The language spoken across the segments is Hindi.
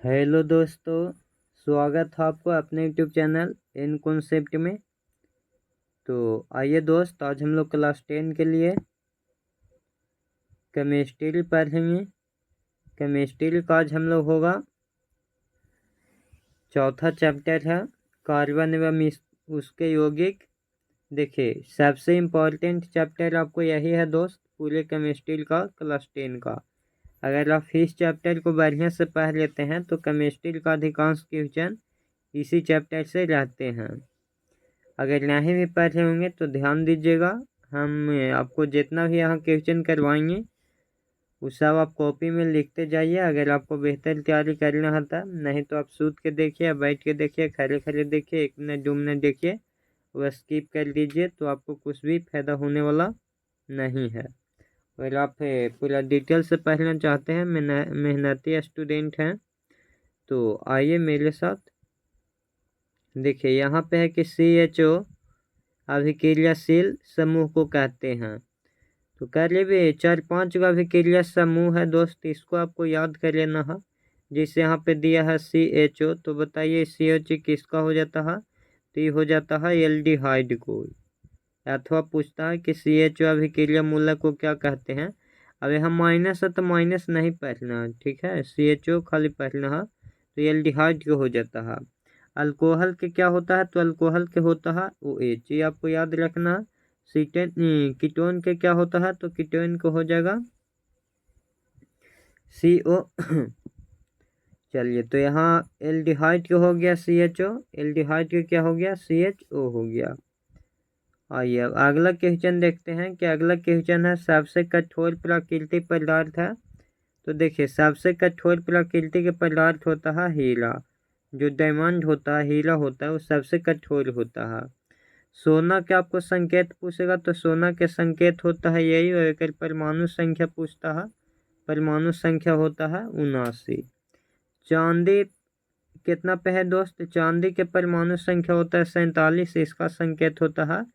हेलो दोस्तों, स्वागत है आपको अपने यूट्यूब चैनल इन कॉन्सेप्ट में। तो आइए दोस्त, आज हम लोग क्लास 10 के लिए केमिस्ट्री पढ़ेंगे। केमिस्ट्री का आज हम लोग होगा चौथा चैप्टर है कार्बन एवं उसके यौगिक। देखिए, सबसे इम्पोर्टेंट चैप्टर आपको यही है दोस्त, पूरे केमिस्ट्री का क्लास 10 का। अगर आप इस चैप्टर को बढ़िया से पढ़ लेते हैं तो केमिस्ट्री का अधिकांश क्वेश्चन इसी चैप्टर से रहते हैं। अगर नहीं भी पढ़े होंगे तो ध्यान दीजिएगा, हम आपको जितना भी यहाँ क्वेश्चन करवाएंगे वो सब आप कॉपी में लिखते जाइए। अगर आपको बेहतर तैयारी करना होता, नहीं तो आप सूत के देखिए, बैठ के देखिए, खड़े खड़े देखिए, 1 मिनट 2 मिनट देखिए, वह स्किप कर दीजिए तो आपको कुछ भी फायदा होने वाला नहीं है। अगर आप पूरा डिटेल से पढ़ना चाहते हैं, मेहनती स्टूडेंट हैं, तो आइए मेरे साथ। देखिए यहाँ पे है कि CHO अभिक्रियाशील समूह को कहते हैं। तो करीब 4-5 का अभिक्रिया समूह है दोस्त, इसको आपको याद कर लेना है। जैसे यहाँ पे दिया है CHO, तो बताइए CHO किसका हो जाता है? तो ये हो जाता है एल्डिहाइड को। अथवा पूछता है कि CHO अभिक्रिया मूलक को क्या कहते हैं। अभी हम माइनस है तो माइनस नहीं पढ़ना है, ठीक है, CHO खाली पढ़ना है। तो एल्डिहाइड को हो जाता है। अल्कोहल के क्या होता है? तो अल्कोहल के होता है OH, ये आपको याद रखना है। कीटोन के क्या होता है? तो कीटोन को हो जाएगा CO। चलिए, तो यहाँ एल्डिहाइड के हो गया CHO, एल्डिहाइड के क्या हो गया? CHO हो गया। आइए अब अगला क्वेश्चन देखते हैं कि अगला क्वेश्चन है सबसे कठोर प्राकृतिक पदार्थ है। तो देखिए, सबसे कठोर प्रकृति के पदार्थ होता है हीरा। जो डायमंड होता है, हीरा होता है, वो सबसे कठोर होता है। सोना के आपको संकेत पूछेगा तो सोना के संकेत होता है यही, और एक परमाणु संख्या पूछता है, परमाणु संख्या होता है 79। चांदी कितना पे है दोस्त? चांदी के परमाणु संख्या होता है 47, इसका संकेत होता है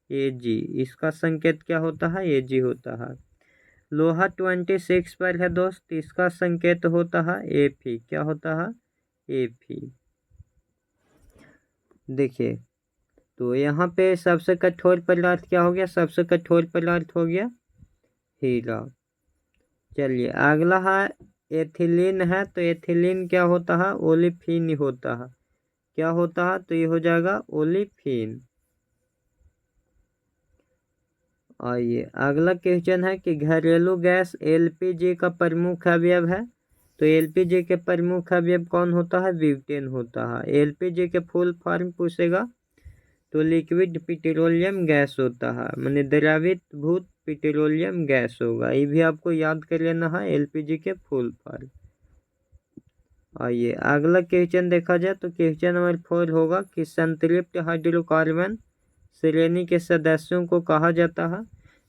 Ag। इसका संकेत क्या होता है? Ag होता है। लोहा 26 पर है दोस्त, इसका संकेत होता है Fe। क्या होता है? Fe। देखिए, तो यहाँ पे सबसे कठोर पदार्थ क्या हो गया? सबसे कठोर पदार्थ हो गया हीरा। चलिए अगला है एथिलीन है। तो एथिलीन क्या होता है? ओलिफिन होता है। क्या होता है? तो ये हो जाएगा ओलिफिन। आइए अगला क्वेश्चन है कि घरेलू गैस LPG का प्रमुख अवयव है। तो LPG के प्रमुख अवयव कौन होता है? ब्यूटेन होता है। LPG के फुल फॉर्म पूछेगा तो लिक्विड पेट्रोलियम गैस होता है, माने द्रवित भूत पेट्रोलियम गैस होगा। ये भी आपको याद कर लेना है, LPG के फुल फॉर्म। आइए अगला क्वेश्चन देखा जाए तो क्वेश्चन नंबर 4 होगा कि संतृप्त हाइड्रोकार्बन श्रेणी के सदस्यों को कहा जाता है।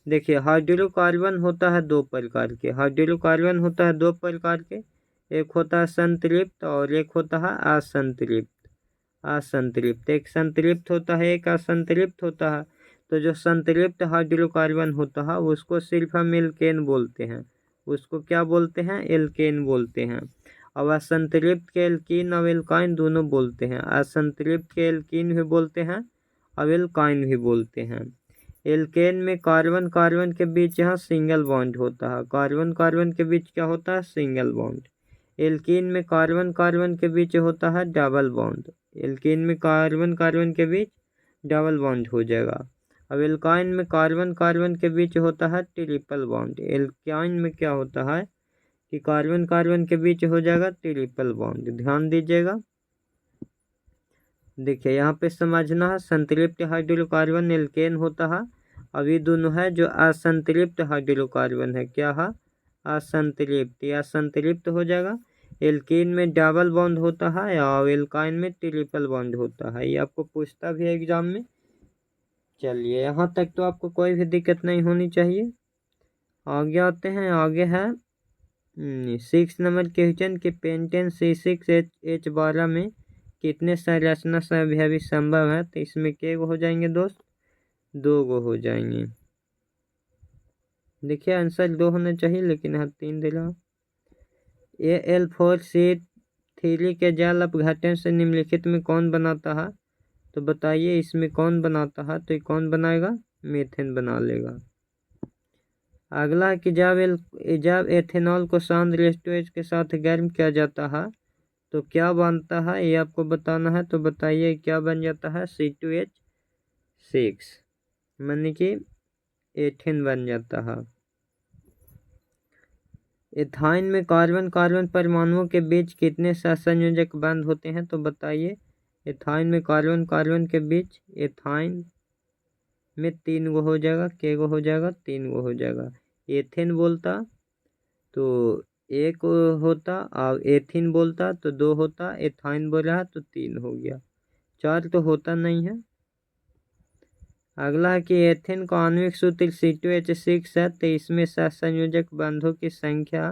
देखिए, हाइड्रोकार्बन होता है 2 प्रकार के, हाइड्रोकार्बन होता है 2 प्रकार के, एक होता है संतृप्त और एक होता है असंतृप्त। असंतृप्त, एक संतृप्त होता है, एक असंतृप्त होता है। तो जो संतृप्त हाइड्रोकार्बन होता है उसको सिर्फ हम एल्केन बोलते हैं, उसको क्या बोलते हैं? एल्केन बोलते हैं। और असंतृप्त के एल्कीन और एल्काइन दोनों बोलते हैं। असंतृप्त के एल्कीन भी बोलते हैं और एल्काइन भी बोलते हैं। एल्केन में कार्बन कार्बन के बीच यहाँ सिंगल बॉन्ड होता है, कार्बन कार्बन के बीच क्या होता है? Single bond. एल्कीन में कार्बन कार्बन के बीच होता है डबल बॉन्ड, एल्कीन में कार्बन कार्बन के बीच डबल बॉन्ड हो जाएगा। अब एल्काइन में कार्बन कार्बन के बीच होता है ट्रिपल बॉन्ड। एल्काइन में क्या होता है कि कार्बन कार्बन के बीच हो जाएगा ट्रिपल बॉन्ड, ध्यान दीजिएगा। देखिए यहाँ पे समझना है, संतृप्त हाइड्रोकार्बन एल्केन होता है। अभी दोनों है जो असंतृप्त हाइड्रोकार्बन है, क्या है? असंतृप्त, या संतृप्त हो जाएगा। एल्कीन में डबल बॉन्ड होता है और एल्काइन में ट्रिपल बॉन्ड होता है, ये आपको पूछता भी है एग्जाम में। चलिए यहाँ तक तो आपको कोई भी दिक्कत नहीं होनी चाहिए। आगे आते हैं, आगे है 6 नंबर क्वेश्चन के पेंटेन C6H12 में कितने संरचना सभी संभव है? तो इसमें के गो हो जाएंगे दोस्त? 2 गो हो जाएंगे। देखिए आंसर 2 होना चाहिए लेकिन यहाँ 3 दे रहा। Al4C 3 के जाल अपघटन से निम्नलिखित में कौन बनाता है? तो बताइए इसमें कौन बनाता है? तो ये कौन बनाएगा? मीथेन बना लेगा। अगला कि जब एथेनॉल को सांद्र H2H के साथ गर्म किया जाता है तो क्या बनता है, ये आपको बताना है। तो बताइए क्या बन जाता है? C2H6 माने कि एथेन बन जाता है। एथाइन में कार्बन कार्बन परमाणुओं के बीच कितने सहसंयोजक बंध होते हैं? तो बताइए एथाइन में कार्बन कार्बन के बीच एथाइन में 3 गो हो जाएगा। के गो हो जाएगा? 3 गो हो जाएगा। एथेन बोलता तो 1 होता और एथिन बोलता तो 2 होता। एथाइन बोल रहा तो 3 हो गया, 4 तो होता नहीं है। अगला है कि एथेन का आणविक सूत्र C2H6 है तो इसमें सहसंयोजक बंधों की संख्या,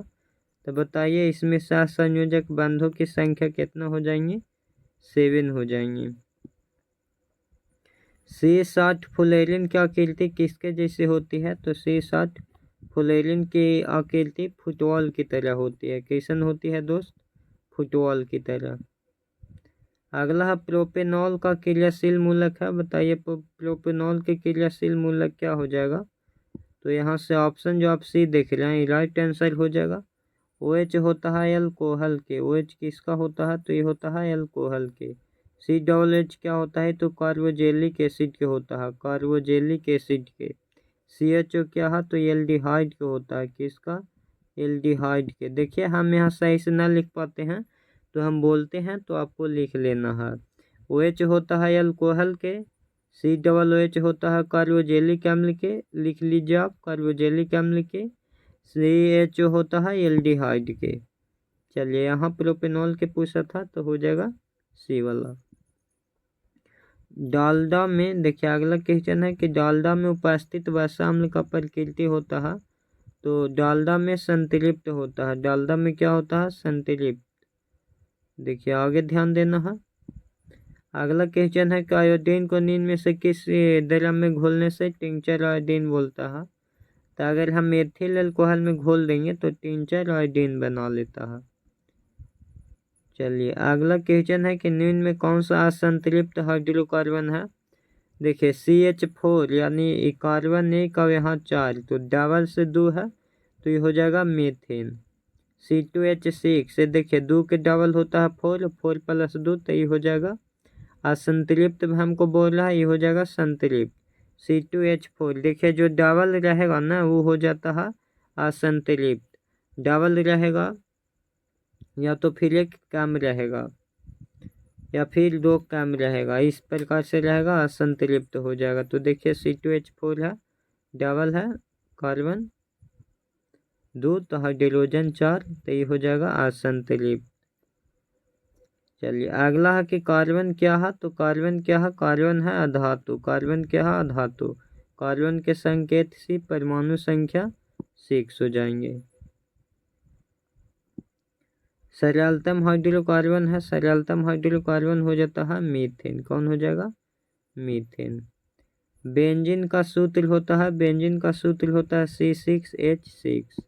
तो बताइए इसमें सहसंयोजक बंधों की संख्या कितना हो जाएंगे? 7 हो जाएंगे। C60 फुलेरिन की आकृति किसके जैसे होती है? तो C60 फुलेरिन की आकृति फुटबॉल की तरह होती है। कैसन होती है दोस्त? फुटबॉल की तरह। अगला है प्रोपेनॉल का क्रियाशील मूलक है। बताइए प्रोपेनॉल के क्रियाशील मूलक क्या हो जाएगा? तो यहाँ से ऑप्शन जो आप सी देख रहे हैं राइट आंसर हो जाएगा। OH होता है अल्कोहल के। OH किसका होता है? तो ये होता है अल्कोहल के। COOH क्या होता है? तो कार्बोजेलिक एसिड के होता है, कार्बोजेलिक एसिड के। CHO क्या है? तो एल्डिहाइड के होता है। किसका? एल्डिहाइड के। देखिए हम यहाँ सही से ना लिख पाते हैं तो हम बोलते हैं तो आपको लिख लेना है। OH होता है अल्कोहल के, COOH होता है कार्बोजेलिक अम्ल के, लिख लीजिए आप कार्बोजेलिक अम्ल के। CHO होता है एल्डिहाइड के। चलिए यहाँ प्रोपेनॉल के पूछा था तो हो जाएगा सी वाला। डालडा में देखिए अगला क्वेश्चन है कि डालडा में उपस्थित वसा अम्ल का प्रकृति होता है। तो डालडा में संतृप्त होता है। डालडा में क्या होता है? संतृप्त। देखिए आगे ध्यान देना है। अगला क्वेश्चन है कि आयोडीन को नींद में से किस द्रव में घोलने से टिंचर आयोडीन बोलता है? तो अगर हम एथिल अल्कोहल में घोल देंगे तो टिंचर आयोडीन बना लेता है। चलिए अगला क्वेश्चन है कि निम्न में कौन सा असंतृप्त हाइड्रोकार्बन है? देखिए CH4 यानी कार्बन 1 और यहाँ 4 तो डबल से 2 है तो ये हो जाएगा मीथेन। C2H6 से देखिए 2 के डबल होता है 4, 4 + 2 तो ये हो जाएगा असंतृप्त। हमको बोल रहा है ये हो जाएगा संतृप्त। C2H4 देखिए जो डबल रहेगा ना वो हो जाता है असंतृप्त। डबल रहेगा या तो फिर एक कम रहेगा या फिर 2 कम रहेगा, इस प्रकार से रहेगा असंतृप्त हो जाएगा। तो देखिए C2H4 है, डबल है, कार्बन 2 तो हाइड्रोजन 4 तो ये हो जाएगा असंतृप्त। चलिए अगला है कि कार्बन क्या है? तो कार्बन क्या है? कार्बन है अधातु। कार्बन क्या है? अधातु। कार्बन के संकेत सी, परमाणु संख्या 6 हो जाएंगे। सरलतम हाइड्रोकार्बन है, सरलतम हाइड्रोकार्बन हो जाता है मीथेन। कौन हो जाएगा? मीथेन। बेंजीन का सूत्र होता है, बेंजीन का सूत्र होता है C6H6।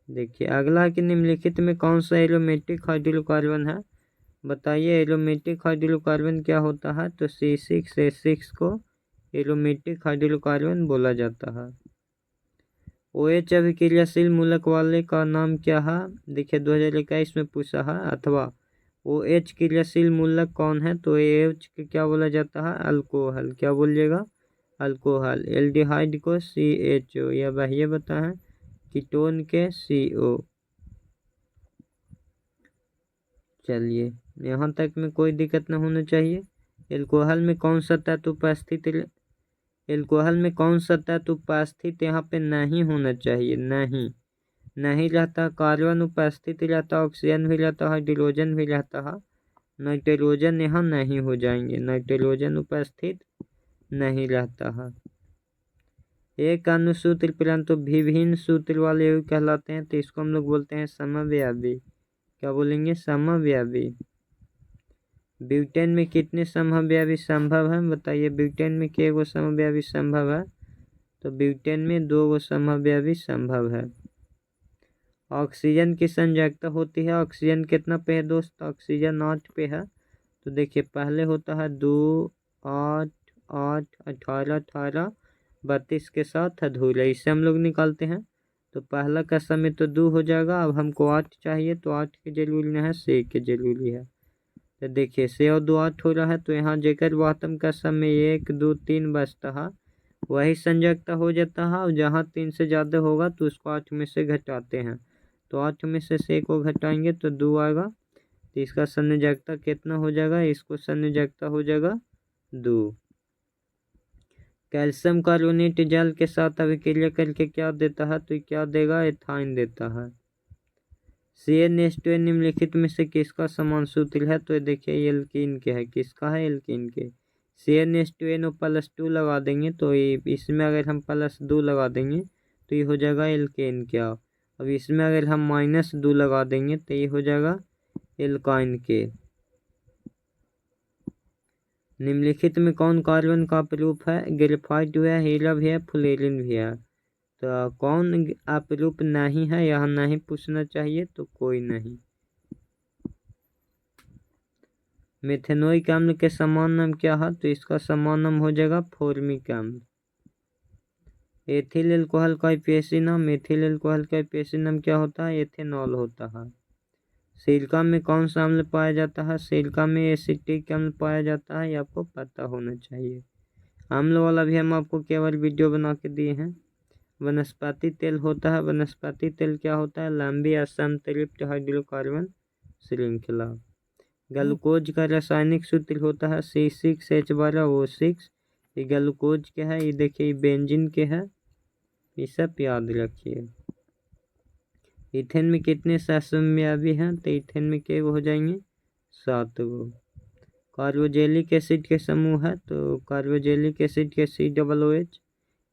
देखिए अगला कि निम्नलिखित में कौन सा एरोमेटिक हाइड्रोकार्बन है? बताइए एरोमेटिक हाइड्रोकार्बन क्या होता है? तो C6H6 को एरोमेटिक हाइड्रोकार्बन बोला जाता है। OH अभिक्रियाशील मूलक वाले का नाम क्या है? देखिए 2021 में पूछा है। अथवा OH क्रियाशील मूलक कौन है? तो OH के क्या बोला जाता है? अल्कोहल। क्या बोलिएगा? अल्कोहल। एल्डिहाइड को CHO या बाह्य बता है, कीटोन के CO। चलिए यहाँ तक में कोई दिक्कत न होना चाहिए। एल्कोहल में कौन सा तत्व उपस्थित, एल्कोहल में कौन सा तत्व उपस्थित यहाँ पे नहीं होना चाहिए? नहीं रहता। कार्बन उपस्थित रहता, ऑक्सीजन भी रहता, हाइड्रोजन भी रहता है, नाइट्रोजन यहाँ नहीं हो जाएंगे, नाइट्रोजन उपस्थित नहीं रहता है। एक अनुसूत्र परंतु विभिन्न सूत्र वाले कहलाते हैं तो इसको हम लोग बोलते हैं समव्यापी। क्या बोलेंगे? समव्यापी। ब्यूटेन में कितने समव्यापी संभव है? बताइए ब्यूटेन में के गो समव्यापी संभव है? तो ब्यूटेन में 2 गो समव्यापी संभव है। ऑक्सीजन की संयोजकता होती है, ऑक्सीजन कितना पे है दोस्त, ऑक्सीजन 8 पे है। तो देखिए पहले होता है 2, 8, 8, 18, 18, 32 के साथ अधूरा, इससे हम लोग निकालते हैं। तो पहला का समय तो 2 हो जाएगा। अब हमको 8 चाहिए, तो 8 के जरूरी नहीं है, 6 के जरूरी है। तो देखिए 6 और 2 8 हो रहा है। तो यहाँ जेकर वातम का समय 1, 2, 3 बचता है, वही संयोजकता हो जाता है। और जहाँ 3 से ज़्यादा होगा तो उसको 8 में से घटाते हैं। तो 8 में से 6 को घटाएंगे तो 2 आएगा। तो इसका संयोजकता कितना हो जाएगा, इसको संयोजकता हो जाएगा 2। कैल्शियम कार्बोनेट जल के साथ अभिक्रिया करके क्या देता है, तो क्या देगा, एथाइन देता है। CnH2 निम्नलिखित में से किसका समान सूत्र है, तो देखिए एल्कीन के है, किसका है, एल्कीन के। CnH2NO +2 लगा देंगे, तो इसमें अगर हम +2 लगा देंगे तो ये हो जाएगा एल्केन क्या। अब इसमें अगर हम -2 लगा देंगे तो ये हो जाएगा एल्काइन के। निम्नलिखित में कौन कार्बन का अपरूप है, ग्रेफाइट भी है, हीरा भी है, फ्लोरीन भी है। तो कौन अपरूप नहीं है, यह नहीं पूछना चाहिए, तो कोई नहीं। मेथेनोइक अम्ल के समान नाम क्या है, तो इसका समान नाम हो जाएगा फॉर्मिक अम्ल। एथिल एल्कोहल का IUPAC नाम, एथिल एल्कोहल का IUPAC नाम क्या होता है, एथेनॉल होता है। सिरका में कौन सा अम्ल पाया जाता है, सिरका में एसिटिक अम्ल पाया जाता है, ये आपको पता होना चाहिए। अम्ल वाला भी हम आपको केवल वीडियो बना के दिए हैं। वनस्पति तेल होता है, वनस्पति तेल क्या होता है, लंबी असंतृप्त हाइड्रोकार्बन श्रृंखला। ग्लूकोज का रासायनिक सूत्र होता है C6H12O6। ये ग्लूकोज के है, ये देखिए बेंजीन के है, ये सब याद रखिए। इथेन में कितने सहसंयोजी हैं, तो इथेन में क्या हो जाएंगे, 7 गो। कार्बोजेलिक एसिड के समूह है, तो कार्बोजेलिक एसिड के COOH,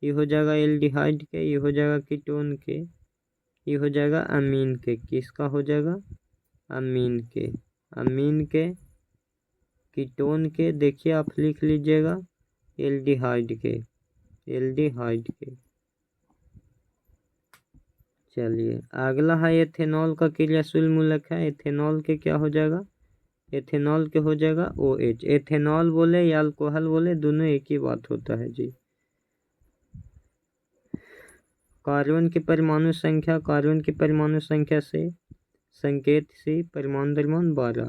ये हो जाएगा एल्डिहाइड के, ये हो जाएगा कीटोन के, ये हो जाएगा अमीन के। किसका हो जाएगा, अमीन के, अमीन के, कीटोन के। देखिए आप लिख लीजिएगा एल्डिहाइड के, एल्डिहाइड के। चलिए अगला है एथेनॉल का क्रियाशील मूलक है, एथेनॉल के क्या हो जाएगा, एथेनॉल के हो जाएगा OH। एथेनॉल बोले या अल्कोहल बोले, दोनों एक ही बात होता है जी। कार्बन की परमाणु संख्या, कार्बन की परमाणु संख्या से संकेत से परमाणु द्रव्यमान 12।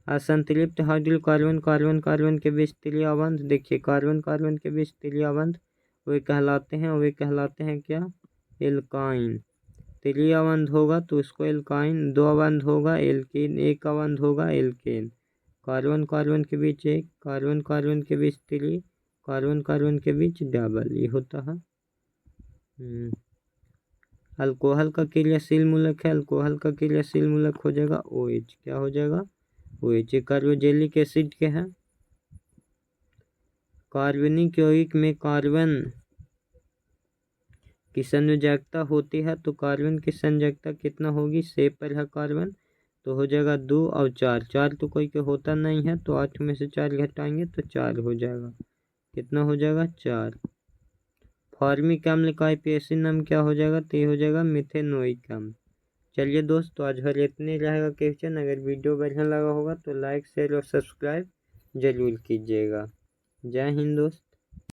असंतृप्त हाइड्रोकार्बन, कार्बन कार्बन के बीच त्रियाबंध, देखिए कार्बन कार्बन के बीच त्रियाबंध वे कहलाते हैं क्या, एल्काइन। त्रियाबंध होगा तो उसको एल्काइन, 2 अबंध होगा एल्कीन, 1 अबंध होगा एल्केन। कार्बन कार्बन के बीच 1, कार्बन कार्बन के बीच 3, कार्बन कार्बन के बीच डबल, ये होता है। अल्कोहल का क्रियाशील मूलक है, अल्कोहल का क्रियाशील मूलक हो जाएगा OH, क्या हो जाएगा, OH। कार्बोजेलिक एसिड के हैं। कार्बनिक यौगिक में कार्बन की संयोजकता होती है, तो कार्बन की संयोजकता कितना होगी, 6 पर है कार्बन, तो हो जाएगा 2 और 4, 4 तो कोई के होता नहीं है, तो 8 में से 4 घटाएंगे तो 4 हो जाएगा। कितना हो जाएगा, 4। फॉर्मिक अम्ल का IUPAC नाम क्या हो जाएगा, तो ये हो जाएगा मेथेनोइक अम्ल। चलिए दोस्तों आज भर इतने रहेगा क्वेश्चन। अगर वीडियो बढ़िया लगा होगा तो लाइक शेयर और सब्सक्राइब जरूर कीजिएगा। जय हिंद दोस्त।